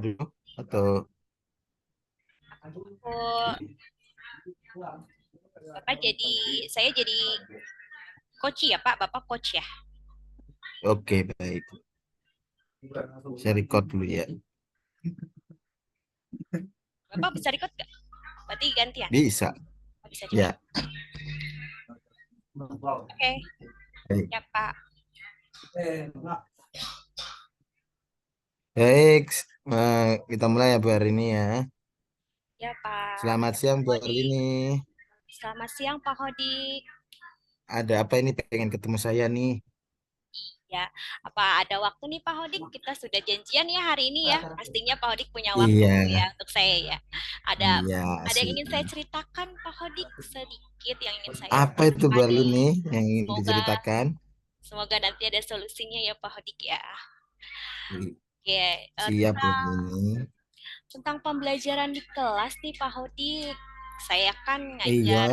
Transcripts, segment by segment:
dulu atau Oh, Bapak saya jadi coach ya Pak, Bapak coach ya. oke baik. Saya record dulu ya. Bapak bisa record nggak? Berarti gantian. Bisa. Oh, bisa juga. Ya. Oke, Baik. ya Pak. Baik, kita mulai ya Bu hari ini ya. Ya Pak. Selamat siang Bu hari Hodik. ini. Selamat siang Pak Hodik. Ada apa ini pengen ketemu saya nih? Ya, apa ada waktu nih Pak Hodik? Kita sudah janjian ya hari ini ya. Pastinya Pak Hodik punya waktu Iya, ya untuk saya ya. Ada iya ada yang sih. ingin saya ceritakan Pak Hodik sedikit yang ingin saya Apa itu Bu ceritakan hari nih. ini yang ingin Semoga diceritakan? semoga nanti ada solusinya ya Pak Hodik ya. I- Oke, Siap Bu hari ini. tentang pembelajaran di kelas nih Pak Hodik. Saya kan ngajar Iya.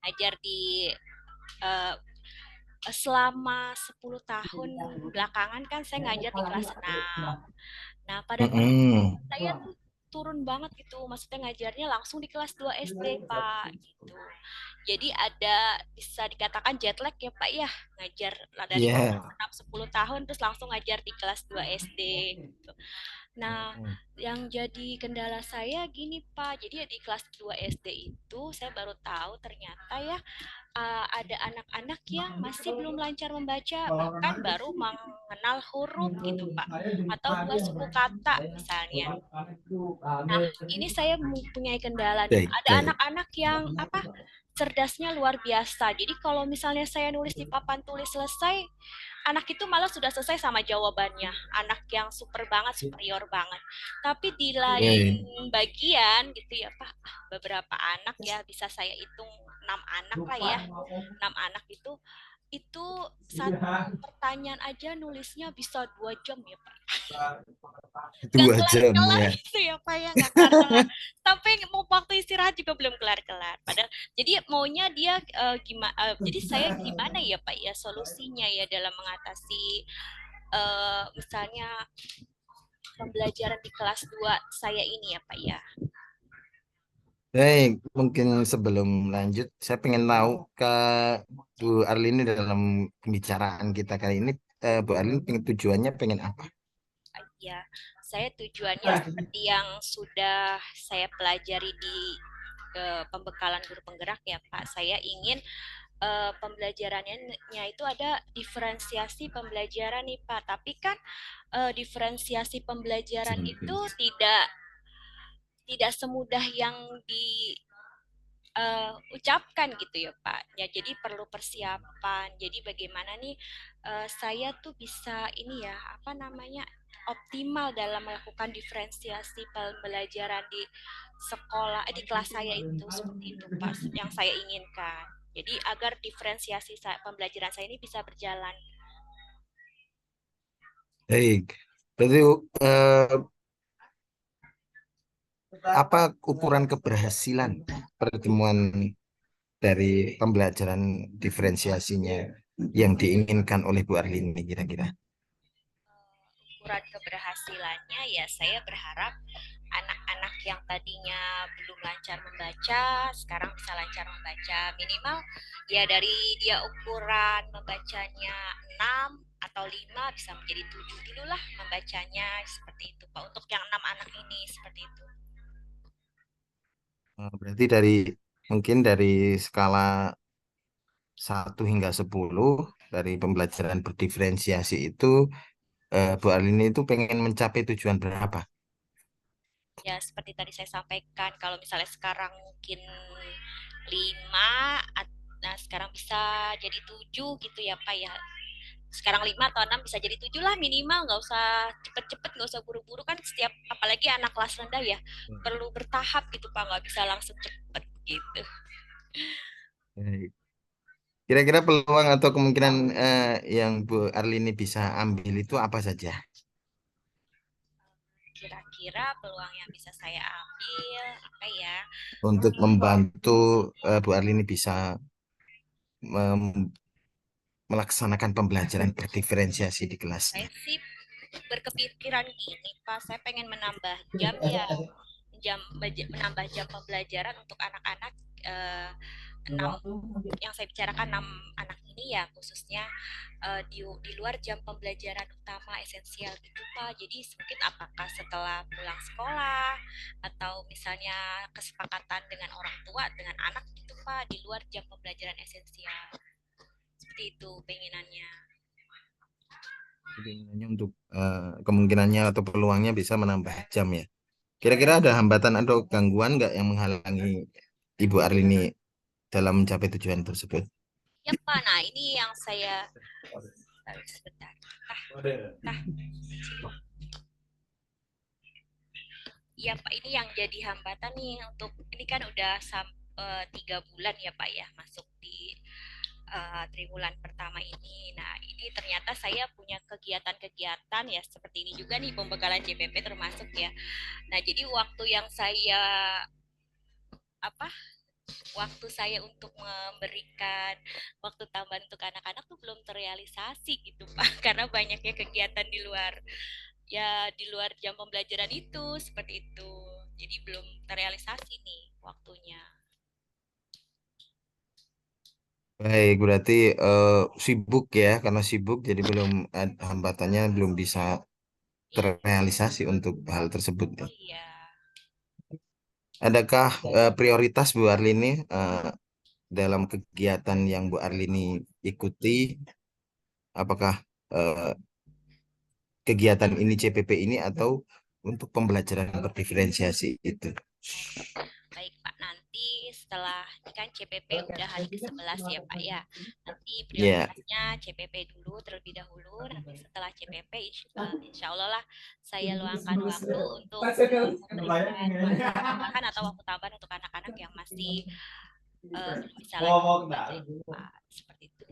ngajar di eh, selama 10 tahun belakangan kan saya ngajar di kelas 6. Nah, pada kelas Mm-mm. saya tuh turun banget gitu. Maksudnya ngajarnya langsung di kelas 2 SD, Pak, gitu. Jadi ada bisa dikatakan jet lag ya, Pak ya. Ngajar lah dari kelas Iya. 6 10 tahun terus langsung ngajar di kelas 2 SD gitu. Nah, Mm. yang jadi kendala saya gini, Pak. Jadi ya di kelas 2 SD itu saya baru tahu ternyata ya ada anak-anak yang masih belum lancar membaca, bahkan baru mengenal huruf gitu, Pak. Atau dua suku kata misalnya. Nah, ini saya mempunyai kendala nih. Baik, Ada baik. anak-anak yang apa cerdasnya luar biasa. Jadi kalau misalnya saya nulis di papan tulis selesai, anak itu malah sudah selesai sama jawabannya. Anak yang super banget, superior banget. Tapi di lain Baik. bagian gitu ya Pak, beberapa anak ya bisa saya hitung 6 anak lah ya. 6 anak itu satu pertanyaan aja nulisnya bisa 2 jam ya Pak. Nggak 2 jam kelar-kelar ya. gitu ya Pak ya, nggak kelar-kelar. Sampai mau waktu istirahat juga belum kelar-kelar. Padahal jadi maunya dia gimana? Jadi saya gimana ya Pak ya solusinya ya dalam mengatasi misalnya pembelajaran di kelas 2 saya ini ya Pak ya. Baik, mungkin sebelum lanjut, saya pengen tahu ke Bu Arlini dalam pembicaraan kita kali ini, Bu Arlini tujuannya pengen apa? Ya, saya tujuannya seperti yang sudah saya pelajari di pembekalan guru penggerak ya Pak. Saya ingin pembelajarannya itu ada diferensiasi pembelajaran nih Pak. Tapi kan diferensiasi pembelajaran itu tidak tidak semudah yang ucapkan gitu ya Pak. Ya jadi perlu persiapan. Jadi bagaimana nih saya tuh bisa ini ya apa namanya optimal dalam melakukan diferensiasi pembelajaran di sekolah di kelas saya itu seperti itu Pak yang saya inginkan. Jadi agar diferensiasi pembelajaran saya ini bisa berjalan. Baik, berarti apa ukuran keberhasilan pertemuan dari pembelajaran diferensiasinya yang diinginkan oleh Bu Arlini kira-kira? Ukuran keberhasilannya ya saya berharap anak-anak yang tadinya belum lancar membaca sekarang bisa lancar membaca minimal ya dari dia ukuran membacanya 6 atau 5 bisa menjadi 7 dulu lah membacanya seperti itu Pak untuk yang 6 anak ini seperti itu. Berarti dari mungkin dari skala 1 hingga 10 dari pembelajaran berdiferensiasi itu, Bu Arlini itu pengen mencapai tujuan berapa? Ya seperti tadi saya sampaikan kalau misalnya sekarang mungkin 5 nah sekarang bisa jadi 7 gitu ya Pak ya sekarang 5 atau 6 bisa jadi 7 lah minimal nggak usah cepet-cepet nggak usah buru-buru kan setiap apalagi anak kelas rendah ya perlu bertahap gitu Pak nggak bisa langsung cepet gitu. Baik. Kira-kira peluang atau kemungkinan yang Bu Arlini bisa ambil itu apa saja Kira-kira peluang yang bisa saya ambil apa ya. untuk membantu Bu Arlini bisa mem- melaksanakan pembelajaran berdiferensiasi di Saya kelasnya? sih berkepikiran gini, Pak, saya pengen menambah jam ya, menambah jam pembelajaran untuk anak-anak eh, 6 yang saya bicarakan 6 anak ini ya khususnya di luar jam pembelajaran utama esensial gitu Pak. Jadi mungkin apakah setelah pulang sekolah atau misalnya kesepakatan dengan orang tua dengan anak gitu Pak di luar jam pembelajaran esensial. Seperti itu penginannya. Keinginannya untuk kemungkinannya atau peluangnya bisa menambah jam ya. Kira-kira ada hambatan atau gangguan nggak yang menghalangi Ibu Arlini dalam mencapai tujuan tersebut? Ya Pak, nah ini yang saya sebentar. Tah, Iya Pak, ini yang jadi hambatan nih untuk ini kan udah 3 bulan ya Pak ya masuk di triwulan pertama ini. Nah ini ternyata saya punya kegiatan-kegiatan ya seperti ini juga nih pembekalan JPP termasuk ya. Nah jadi apa waktu saya untuk memberikan waktu tambahan untuk anak-anak tuh belum terrealisasi gitu Pak karena banyaknya kegiatan di luar jam pembelajaran itu seperti itu. Jadi belum terrealisasi nih waktunya. Baik, berarti sibuk ya, karena sibuk jadi belum hambatannya belum bisa Iya, terrealisasi untuk hal tersebut ya. iya. Adakah prioritas Bu Arlini dalam kegiatan yang Bu Arlini ikuti? Apakah eh, kegiatan ini CPP ini atau untuk pembelajaran berdiferensiasi itu? Baik Pak, nanti setelah ini kan CPP udah hari ke-11 ya Pak ya. Nanti Ya, prioritasnya CPP dulu terlebih dahulu. Nanti setelah CPP insya Allah lah saya luangkan waktu untuk memberikan waktu tambahan atau waktu tambahan untuk anak-anak yang masih belum bisa lanjut membaca itu Pak. Seperti itu.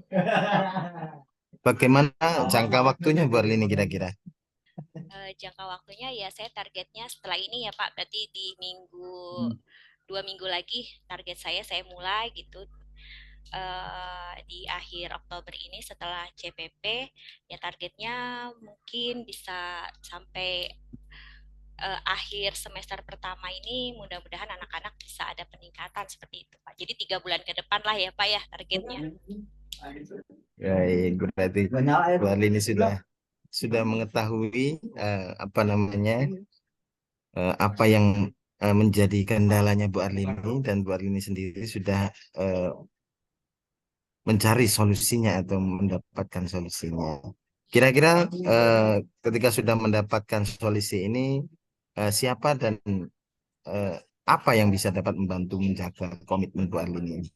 bagaimana jangka waktunya Bu Arlini kira-kira? Jangka waktunya ya saya targetnya setelah ini ya Pak. Berarti di 2 minggu lagi target saya mulai gitu di akhir Oktober ini setelah CPP ya targetnya mungkin bisa sampai akhir semester pertama ini mudah-mudahan anak-anak bisa ada peningkatan seperti itu Pak. Jadi 3 bulan ke depan lah ya Pak ya targetnya. Baik, berarti Bu Arlini sudah mengetahui apa namanya apa yang menjadi kendalanya Bu Arlini, dan Bu Arlini sendiri sudah eh, mencari solusinya atau mendapatkan solusinya. Kira-kira ketika sudah mendapatkan solusi ini, siapa dan eh, apa yang bisa dapat membantu menjaga komitmen Bu Arlini?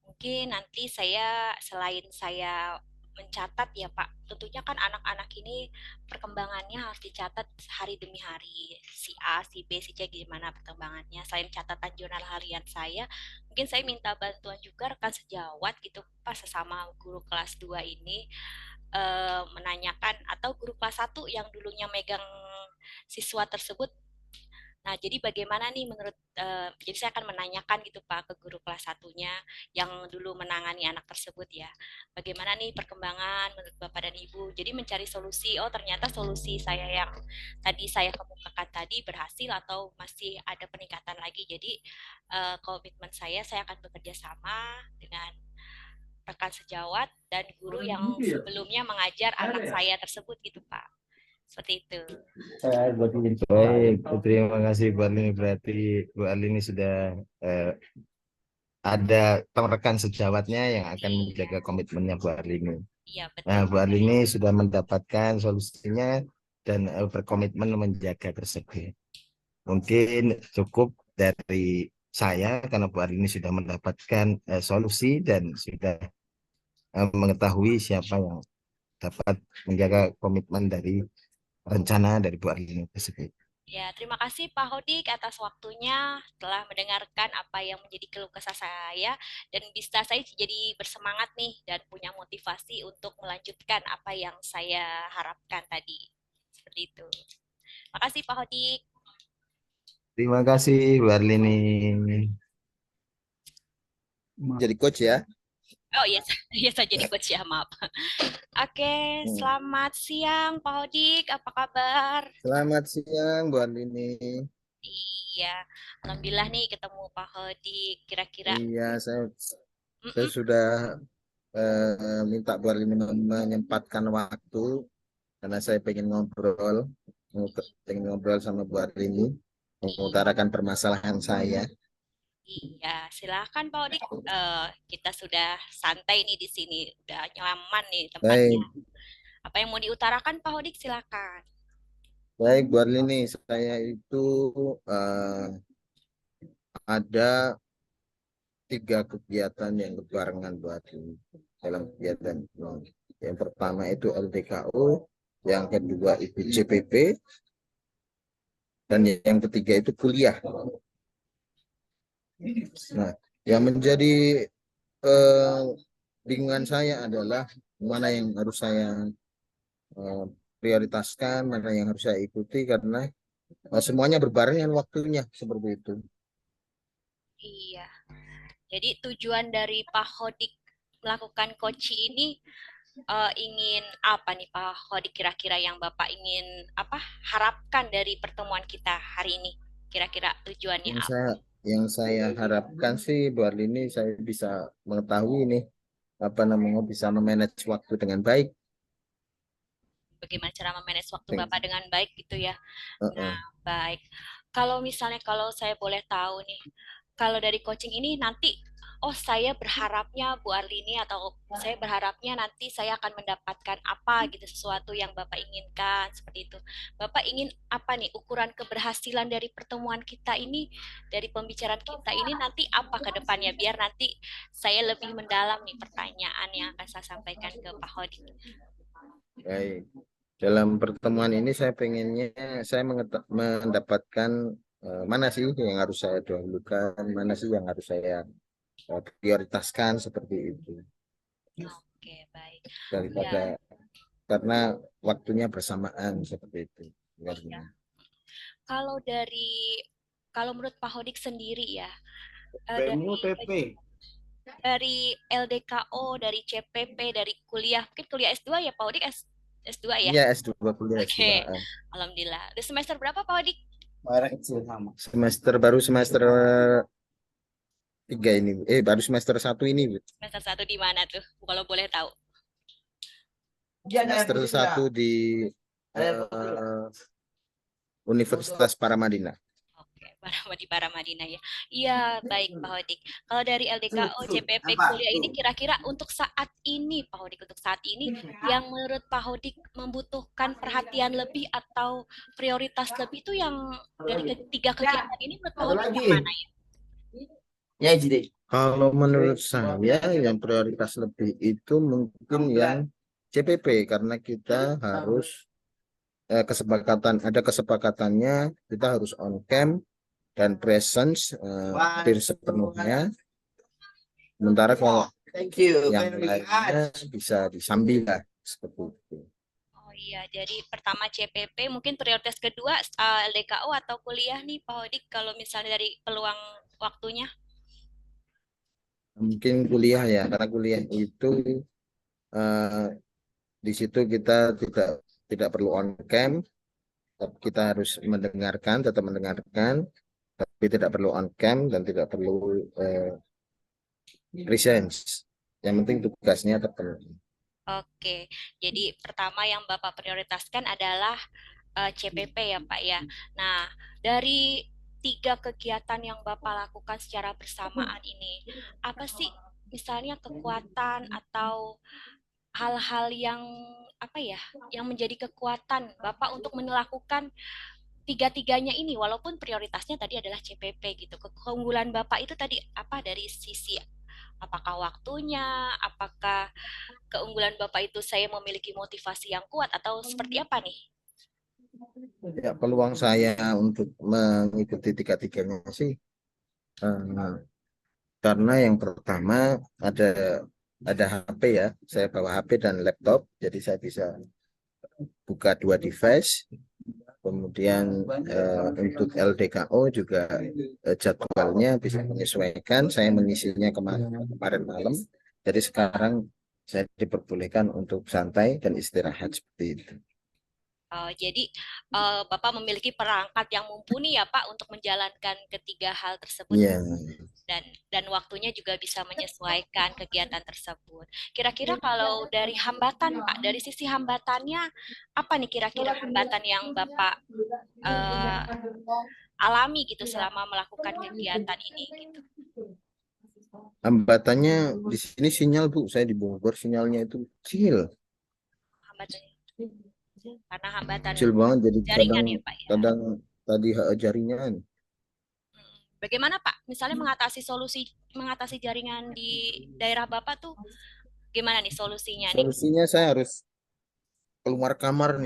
Mungkin nanti selain saya mencatat ya Pak, tentunya kan anak-anak ini perkembangannya harus dicatat hari demi hari. Si A, si B, si C gimana perkembangannya. Selain catatan jurnal harian saya, mungkin saya minta bantuan juga rekan sejawat gitu Pak, sesama guru kelas 2 ini menanyakan atau guru kelas 1 yang dulunya megang siswa tersebut. Nah, jadi bagaimana nih jadi saya akan menanyakan gitu Pak ke guru kelas satunya yang dulu menangani anak tersebut ya. Bagaimana nih perkembangan menurut Bapak dan Ibu? Jadi mencari solusi, oh ternyata solusi saya yang tadi saya kemukakan tadi berhasil atau masih ada peningkatan lagi. Jadi komitmen saya akan bekerja sama dengan rekan sejawat dan guru yang sebelumnya mengajar anak saya tersebut gitu Pak. Seperti itu. Baik, terima kasih Bu Arlini. Berarti Bu Arlini sudah eh, ada rekan sejawatnya yang akan Iya, menjaga komitmennya Bu Arlini. iya Nah, betul. Bu Arlini sudah mendapatkan solusinya dan berkomitmen menjaga tersebut. Mungkin cukup dari saya karena Bu Arlini sudah mendapatkan solusi dan sudah mengetahui siapa yang dapat menjaga komitmen dari rencana dari Bu Arlini tersebut. Ya, terima kasih Pak Hodik atas waktunya telah mendengarkan apa yang menjadi keluh kesah saya dan bisa saya jadi bersemangat nih dan punya motivasi untuk melanjutkan apa yang saya harapkan tadi. Seperti itu. Makasih Pak Hodik. Terima kasih Bu Arlini. Jadi coach ya. Oh iya, iya saya jadi coach ya, maaf. Oke, Hmm. selamat siang Pak Hodik, apa kabar? Selamat siang Bu Andini. Iya, alhamdulillah nih ketemu Pak Hodik. Kira-kira, Iya, saya mm-mm, sudah minta Bu Andini menyempatkan waktu karena saya pengen ngobrol sama Bu Andini, mengutarakan permasalahan saya. iya, silakan Pak Hodik. Kita sudah santai nih di sini, udah nyaman nih tempatnya. Baik, Apa yang mau diutarakan Pak Hodik, silakan. baik Bu Andini, saya itu eh, ada 3 kegiatan yang berbarengan Bu Andini dalam kegiatan ini. Yang pertama itu LDKO, yang kedua itu CPP, dan yang ketiga itu kuliah. Nah, yang menjadi eh, bingungan saya adalah mana yang harus saya eh, prioritaskan, mana yang harus saya ikuti karena semuanya berbarengan waktunya seperti itu. Iya, jadi tujuan dari Pak Hodik melakukan coaching ini ingin apa nih Pak Hodik kira-kira yang Bapak ingin apa harapkan dari pertemuan kita hari ini? Kira-kira tujuannya Yang apa? saya yang saya harapkan sih buat ini saya bisa mengetahui nih apa namanya bisa memanage waktu dengan baik. Bagaimana cara memanage waktu Nih, Bapak dengan baik gitu ya? uh-uh. Nah, baik. Kalau misalnya kalau saya boleh tahu nih, kalau dari coaching ini nanti, oh saya berharapnya Bu Arlini atau saya berharapnya nanti saya akan mendapatkan apa gitu sesuatu yang Bapak inginkan seperti itu. Bapak ingin apa nih ukuran keberhasilan dari pertemuan kita ini, dari pembicaraan kita ini nanti apa ke depannya biar nanti saya lebih mendalam nih pertanyaan yang akan saya sampaikan ke Pak Hodi. Baik. Dalam pertemuan ini saya pengennya saya mendapatkan mana sih yang harus saya dahulukan, mana sih yang harus saya prioritaskan seperti itu Oke, baik. Ya, daripada karena waktunya bersamaan seperti itu. iya. Kalau dari kalau menurut Pak Hodik sendiri ya, PMU TP. dari LDKO, dari CPP, dari kuliah, mungkin kuliah S2 ya Pak Hodik S2 ya. Iya S2 kuliah S2. Oke, alhamdulillah. Udah semester berapa Pak Hodik? Semester 3 ini. Baru semester 1 ini. Bu. Semester satu di mana tuh? Kalau boleh tahu. Semester 1 di eh, Universitas Paramadina. Oke, di Paramadina ya. Iya, baik Pak Hodik. Kalau dari LDKO, CPP, kuliah ini kira-kira untuk saat ini, Pak Hodik, untuk saat ini, yang menurut Pak Hodik membutuhkan perhatian lebih atau prioritas lebih itu yang dari ketiga kegiatan ini menurut Pak Hodik yang mana ya? Ya, jadi. Kalau menurut saya yang prioritas lebih itu mungkin yang CPP karena kita harus ada kesepakatannya kita harus on cam dan presence hampir sepenuhnya. Sementara kalau yang lainnya bisa disambi lah seperti itu. Oh iya, jadi pertama CPP, mungkin prioritas kedua LDKO atau kuliah nih Pak Hodik kalau misalnya dari peluang waktunya. Mungkin kuliah ya karena kuliah itu eh, di situ kita tidak perlu on cam, tapi kita harus tetap mendengarkan, tapi tidak perlu on cam dan tidak perlu presence. Yang penting tugasnya terpenuhi. Oke, jadi pertama yang Bapak prioritaskan adalah CPP ya Pak ya. Nah, dari tiga kegiatan yang Bapak lakukan secara bersamaan ini, apa sih misalnya kekuatan atau hal-hal yang apa ya, yang menjadi kekuatan Bapak untuk melakukan tiga-tiganya ini, walaupun prioritasnya tadi adalah CPP gitu. Keunggulan Bapak itu tadi apa dari sisi apakah waktunya, apakah keunggulan Bapak itu saya memiliki motivasi yang kuat atau seperti apa nih? Ya, peluang saya untuk mengikuti tiga-tiganya sih karena yang pertama ada HP ya, saya bawa HP dan laptop, jadi saya bisa buka 2 device. Kemudian untuk LDKO juga jadwalnya bisa menyesuaikan. Saya mengisinya kemarin malam Jadi sekarang saya diperbolehkan untuk santai dan istirahat seperti itu. Jadi Bapak memiliki perangkat yang mumpuni ya Pak untuk menjalankan ketiga hal tersebut Iya, dan waktunya juga bisa menyesuaikan kegiatan tersebut. Kira-kira kalau dari hambatan Pak, dari sisi hambatannya apa nih kira-kira hambatan yang Bapak eh, alami gitu selama melakukan kegiatan ini gitu? hambatannya di sini sinyal Bu, saya di Bogor sinyalnya itu kecil, Hambatannya karena hambatan kecil banget. Jadi kadang jaringan ya Pak ya. kadang tadi jaringan. Bagaimana Pak? Misalnya mengatasi jaringan di daerah Bapak tuh gimana nih solusinya nih? Solusinya saya harus keluar kamar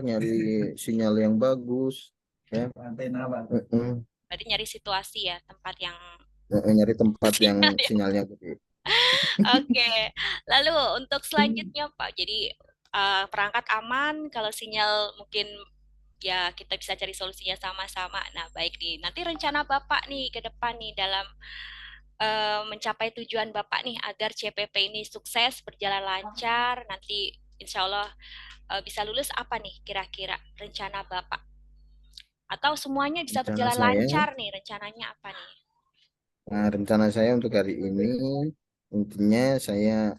nyari sinyal yang bagus, ya. Mm-mm. Berarti nyari situasi ya, tempat yang Nyari tempat yang sinyal ya. sinyalnya gede. Oke. Lalu untuk selanjutnya Pak, jadi perangkat aman, kalau sinyal mungkin ya kita bisa cari solusinya sama-sama. Nah, baik nih. Nanti rencana Bapak nih ke depan nih dalam mencapai tujuan Bapak nih agar CPP ini sukses, berjalan lancar, nanti insya Allah bisa lulus apa nih kira-kira rencana Bapak? Atau semuanya bisa Rencana berjalan saya, lancar nih, rencananya apa nih? rencana saya untuk hari ini intinya saya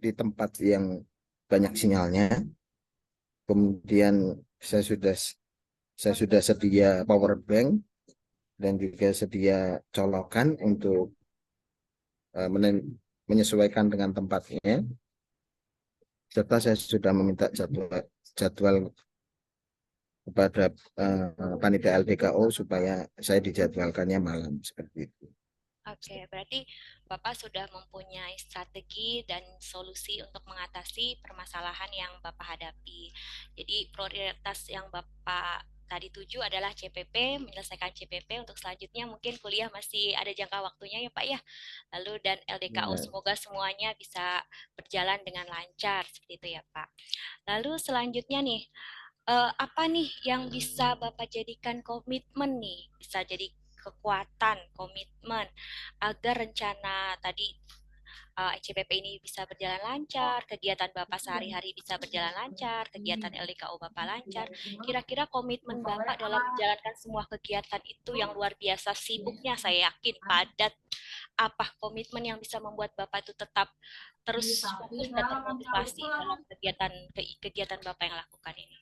di tempat yang banyak sinyalnya. Kemudian saya sudah saya sudah sedia power bank dan juga sedia colokan untuk menyesuaikan dengan tempatnya. Serta saya sudah meminta jadwal kepada panitia LDKO supaya saya dijadwalkannya malam seperti itu. Oke, berarti Bapak sudah mempunyai strategi dan solusi untuk mengatasi permasalahan yang Bapak hadapi. Jadi prioritas yang Bapak tadi tuju adalah CPP, menyelesaikan CPP. Untuk selanjutnya mungkin kuliah masih ada jangka waktunya ya Pak ya. Lalu dan LDKO Ya, semoga semuanya bisa berjalan dengan lancar seperti itu ya Pak. Lalu selanjutnya nih, apa nih yang bisa Bapak jadikan komitmen nih? Bisa jadi kekuatan, komitmen agar rencana tadi CPP ini bisa berjalan lancar, kegiatan Bapak sehari-hari bisa berjalan lancar, kegiatan LDKO Bapak lancar. Kira-kira komitmen Bapak dalam menjalankan semua kegiatan itu yang luar biasa sibuknya, saya yakin padat. Apa komitmen yang bisa membuat Bapak itu tetap terus fokus dan termotivasi dalam kegiatan Bapak yang lakukan ini?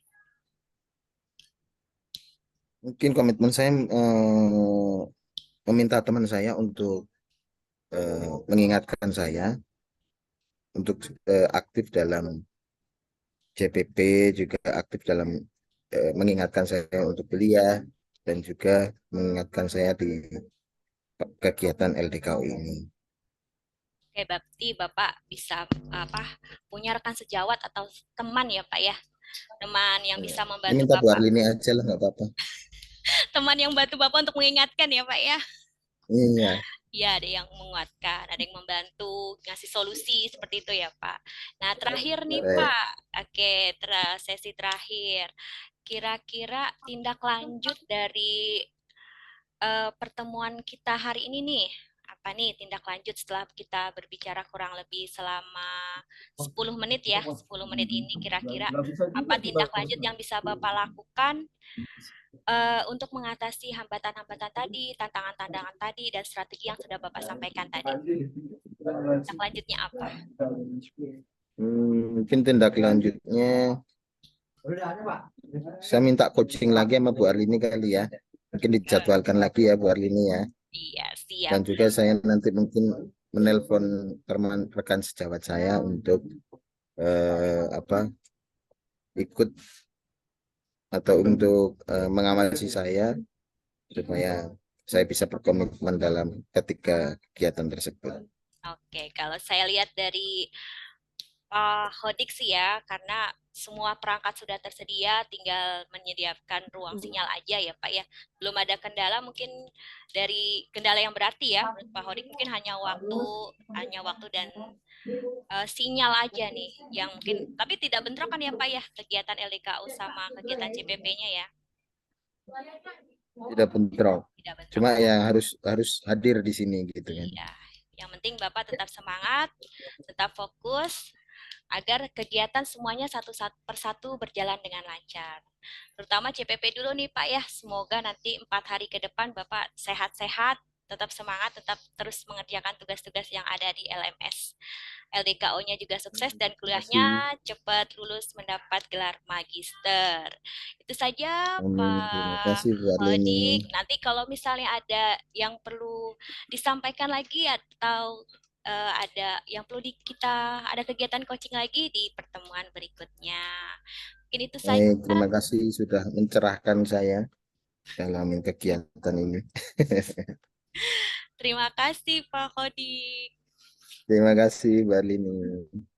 mungkin komitmen saya meminta teman saya untuk mengingatkan saya untuk aktif dalam CPP, juga aktif dalam mengingatkan saya untuk kuliah dan juga mengingatkan saya di kegiatan LDKU ini. Oke, berarti Bapak bisa apa punya rekan sejawat atau teman ya Pak ya, teman yang Ya. bisa Ini membantu minta Bu Bapak, Arlini aja lah, nggak apa-apa. teman yang bantu Bapak untuk mengingatkan ya Pak ya. Iya, Ya, ada yang menguatkan, ada yang membantu ngasih solusi seperti itu ya Pak. Nah, terakhir nih baik. Pak, oke, sesi terakhir. Kira-kira tindak lanjut dari pertemuan kita hari ini nih, apa nih tindak lanjut setelah kita berbicara kurang lebih selama 10 menit ya, 10 menit ini kira-kira apa tindak lanjut yang bisa Bapak lakukan untuk mengatasi hambatan-hambatan tadi, tantangan-tantangan tadi, dan strategi yang sudah Bapak sampaikan tadi. Tindak lanjutnya apa? Mungkin tindak lanjutnya saya minta coaching lagi sama Bu Arlini kali ya. Mungkin dijadwalkan lagi ya Bu Arlini ya. Iya, siap. Dan juga saya nanti mungkin menelpon teman rekan sejawat saya untuk apa ikut atau untuk mengawasi saya supaya saya bisa berkomitmen dalam ketiga kegiatan tersebut. Oke, kalau saya lihat dari Hodik sih ya, karena semua perangkat sudah tersedia, tinggal menyediakan ruang sinyal aja ya Pak ya. Belum ada kendala mungkin dari kendala yang berarti ya, menurut Pak Hodik mungkin hanya waktu dan sinyal aja nih, yang mungkin tapi tidak bentrok kan ya Pak ya, kegiatan LDKU sama kegiatan CPP-nya ya, Tidak bentrok. tidak bentrok Cuma ya. ya harus harus hadir di sini gitu kan. Iya. Yang penting Bapak tetap semangat, tetap fokus, agar kegiatan semuanya satu persatu berjalan dengan lancar. Terutama CPP dulu nih Pak ya, semoga nanti 4 hari ke depan Bapak sehat-sehat, tetap semangat, tetap terus mengerjakan tugas-tugas yang ada di LMS. LDKO-nya juga sukses dan Terima kasih. kuliahnya cepat lulus mendapat gelar magister. Itu saja Amin. Terima Pak kasih Bu Arlini. Hodik. Nanti kalau misalnya ada yang perlu disampaikan lagi atau ada yang perlu kita ada kegiatan coaching lagi di pertemuan berikutnya. Mungkin itu saja. Terima kasih sudah mencerahkan saya dalam kegiatan ini. Terima kasih Pak Hodik. Terima kasih Bu Arlini.